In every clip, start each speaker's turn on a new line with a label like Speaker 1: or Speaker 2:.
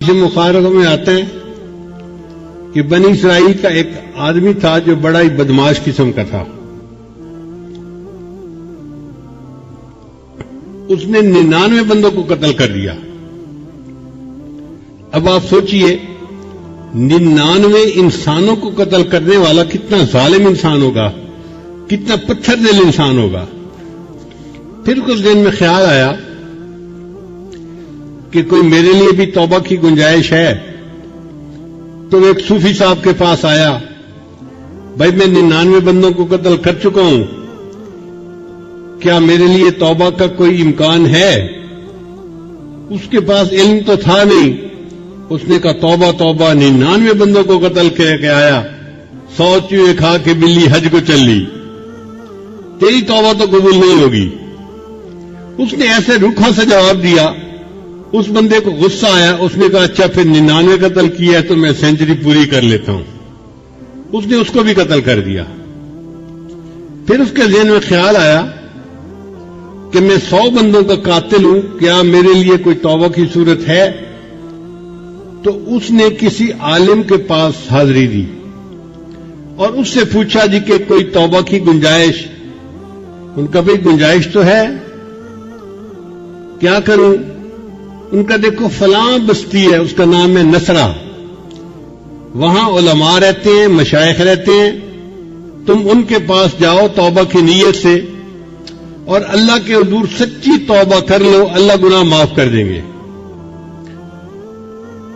Speaker 1: سے مخارجوں میں آتا ہے کہ بنی اسرائیل کا ایک آدمی تھا جو بڑا ہی بدماش قسم کا تھا. اس نے 99 بندوں کو قتل کر دیا. اب آپ سوچئے 99 انسانوں کو قتل کرنے والا کتنا ظالم انسان ہوگا، کتنا پتھر دل انسان ہوگا. پھر کچھ دن میں خیال آیا کہ کوئی میرے لیے بھی توبہ کی گنجائش ہے، تو وہ ایک صوفی صاحب کے پاس آیا. بھائی میں 99 بندوں کو قتل کر چکا ہوں، کیا میرے لیے توبہ کا کوئی امکان ہے؟ اس کے پاس علم تو تھا نہیں. اس نے کہا توبہ توبہ، 99 بندوں کو قتل کر کے آیا، 100 چوہے کھا کے بلی حج کو چل لی، تیری توبہ تو قبول نہیں ہوگی. اس نے ایسے روکھا سا جواب دیا. اس بندے کو غصہ آیا. اس نے کہا اچھا پھر 99 قتل کیا ہے تو میں سینچری پوری کر لیتا ہوں. اس نے اس کو بھی قتل کر دیا. پھر اس کے ذہن میں خیال آیا کہ میں 100 بندوں کا قاتل ہوں، کیا میرے لیے کوئی توبہ کی صورت ہے؟ تو اس نے کسی عالم کے پاس حاضری دی اور اس سے پوچھا جی کہ کوئی توبہ کی گنجائش؟ ان کا بھئی گنجائش تو ہے، کیا کروں؟ ان کا دیکھو فلاں بستی ہے، اس کا نام ہے نصرہ، وہاں علماء رہتے ہیں، مشائخ رہتے ہیں، تم ان کے پاس جاؤ توبہ کی نیت سے اور اللہ کے حضور سچی توبہ کر لو، اللہ گناہ معاف کر دیں گے.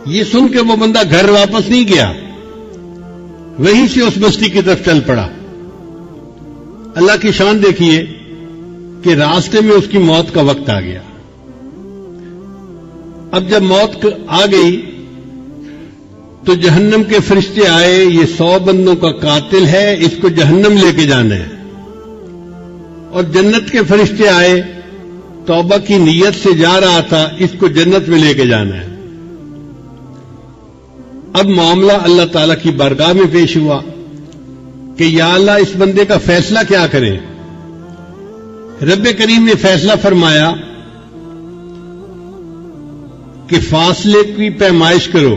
Speaker 1: یہ سن کے وہ بندہ گھر واپس نہیں گیا، وہیں سے اس بستی کی طرف چل پڑا. اللہ کی شان دیکھیے کہ راستے میں اس کی موت کا وقت آ گیا. اب جب موت آ گئی تو جہنم کے فرشتے آئے، یہ 100 بندوں کا قاتل ہے، اس کو جہنم لے کے جانا ہے. اور جنت کے فرشتے آئے، توبہ کی نیت سے جا رہا تھا، اس کو جنت میں لے کے جانا ہے. اب معاملہ اللہ تعالیٰ کی بارگاہ میں پیش ہوا کہ یا اللہ اس بندے کا فیصلہ کیا کریں؟ رب کریم نے فیصلہ فرمایا کہ فاصلے کی پیمائش کرو.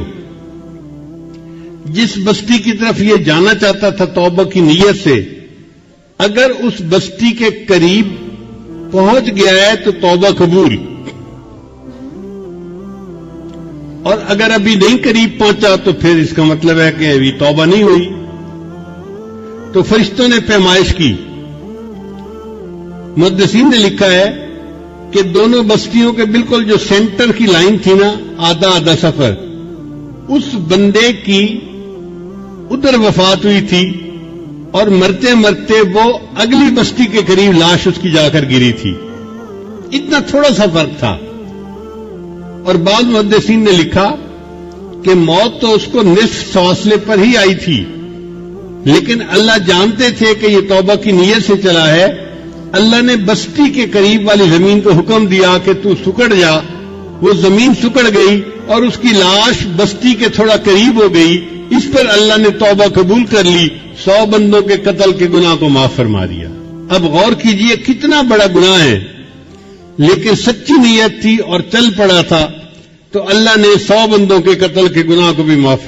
Speaker 1: جس بستی کی طرف یہ جانا چاہتا تھا توبہ کی نیت سے، اگر اس بستی کے قریب پہنچ گیا ہے تو توبہ قبول، اور اگر ابھی نہیں قریب پہنچا تو پھر اس کا مطلب ہے کہ ابھی توبہ نہیں ہوئی. تو فرشتوں نے پیمائش کی. محدثین نے لکھا ہے کہ دونوں بستیوں کے بالکل جو سینٹر کی لائن تھی نا، آدھا آدھا سفر، اس بندے کی ادھر وفات ہوئی تھی اور مرتے مرتے وہ اگلی بستی کے قریب لاش اس کی جا کر گری تھی. اتنا تھوڑا سا فرق تھا. اور بعض محدثین نے لکھا کہ موت تو اس کو نصف فاصلے پر ہی آئی تھی، لیکن اللہ جانتے تھے کہ یہ توبہ کی نیت سے چلا ہے. اللہ نے بستی کے قریب والی زمین کو حکم دیا کہ تو سکڑ جا. وہ زمین سکڑ گئی اور اس کی لاش بستی کے تھوڑا قریب ہو گئی. اس پر اللہ نے توبہ قبول کر لی، 100 بندوں کے قتل کے گناہ کو معاف فرما دیا. اب غور کیجئے کتنا بڑا گناہ ہے، لیکن سچی نیت تھی اور چل پڑا تھا تو اللہ نے 100 بندوں کے قتل کے گناہ کو بھی معاف فرما دیا.